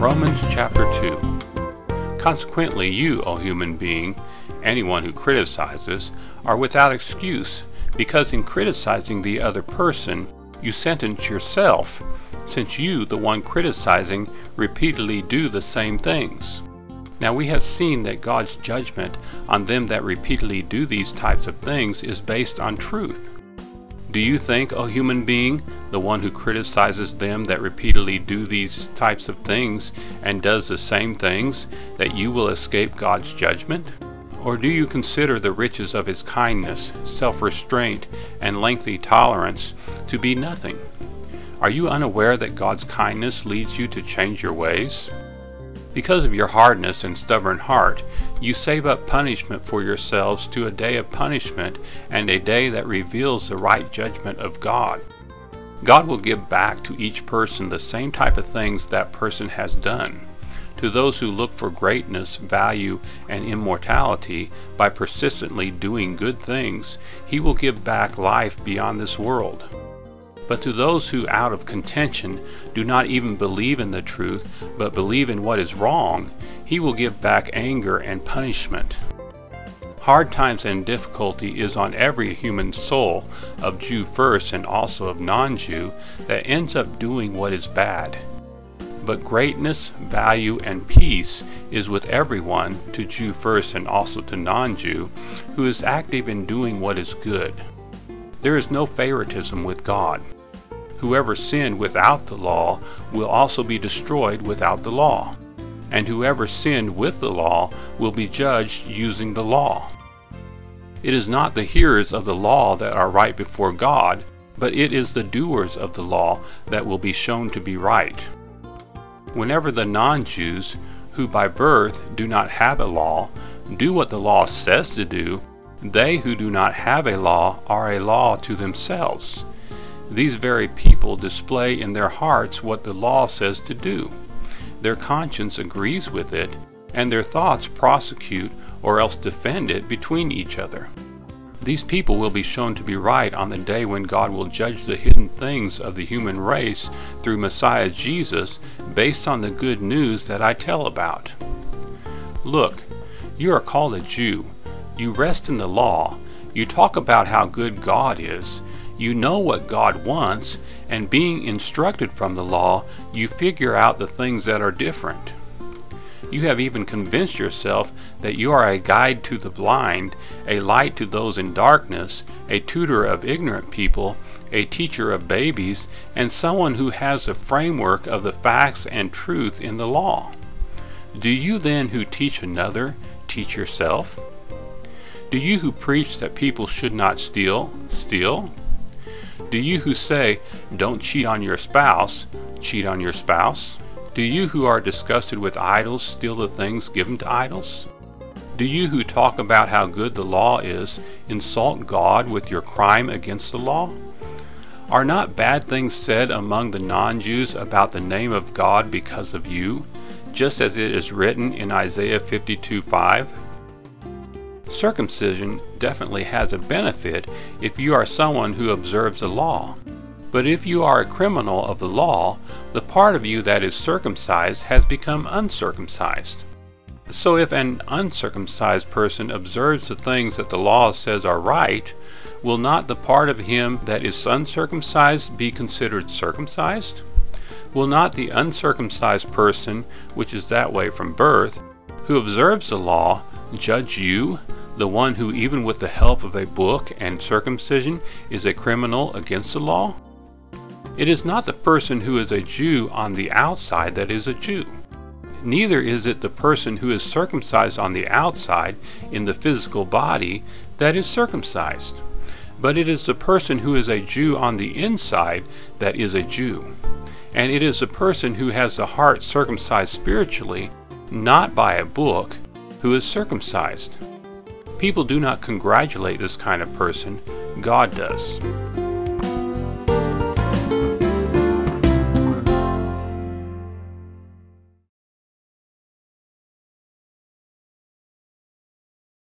Romans chapter 2. Consequently, you, O human being, anyone who criticizes, are without excuse, because in criticizing the other person, you sentence yourself, since you, the one criticizing, repeatedly do the same things. Now we have seen that God's judgment on them that repeatedly do these types of things is based on truth. Do you think, O human being, the one who criticizes them that repeatedly do these types of things and does the same things, that you will escape God's judgment? Or do you consider the riches of his kindness, self-restraint, and lengthy tolerance to be nothing? Are you unaware that God's kindness leads you to change your ways? Because of your hardness and stubborn heart, you save up punishment for yourselves to a day of punishment and a day that reveals the right judgment of God. God will give back to each person the same type of things that person has done. To those who look for greatness, value, and immortality by persistently doing good things, he will give back life beyond this world. But to those who out of contention do not even believe in the truth, but believe in what is wrong, he will give back anger and punishment. Hard times and difficulty is on every human soul, of Jew first and also of non-Jew, that ends up doing what is bad. But greatness, value, and peace is with everyone, to Jew first and also to non-Jew, who is active in doing what is good. There is no favoritism with God. Whoever sinned without the law will also be destroyed without the law, and whoever sinned with the law will be judged using the law. It is not the hearers of the law that are right before God, but it is the doers of the law that will be shown to be right. Whenever the non-Jews, who by birth do not have a law, do what the law says to do, they who do not have a law are a law to themselves. These very people display in their hearts what the law says to do. Their conscience agrees with it, and their thoughts prosecute or else defend it between each other. These people will be shown to be right on the day when God will judge the hidden things of the human race through Messiah Jesus, based on the good news that I tell about. Look, you are called a Jew. You rest in the law. You talk about how good God is. You know what God wants, and being instructed from the law, you figure out the things that are different. You have even convinced yourself that you are a guide to the blind, a light to those in darkness, a tutor of ignorant people, a teacher of babies, and someone who has a framework of the facts and truth in the law. Do you then who teach another, teach yourself? Do you who preach that people should not steal, steal? Do you who say, don't cheat on your spouse, cheat on your spouse? Do you who are disgusted with idols steal the things given to idols? Do you who talk about how good the law is insult God with your crime against the law? Are not bad things said among the non-Jews about the name of God because of you, just as it is written in Isaiah 52:5? Circumcision definitely has a benefit if you are someone who observes the law. But if you are a criminal of the law, the part of you that is circumcised has become uncircumcised. So if an uncircumcised person observes the things that the law says are right, will not the part of him that is uncircumcised be considered circumcised? Will not the uncircumcised person, which is that way from birth, who observes the law, judge you, the one who even with the help of a book and circumcision is a criminal against the law? It is not the person who is a Jew on the outside that is a Jew. Neither is it the person who is circumcised on the outside in the physical body that is circumcised. But it is the person who is a Jew on the inside that is a Jew. And it is the person who has the heart circumcised spiritually, not by a book, who is circumcised. People do not congratulate this kind of person. God does.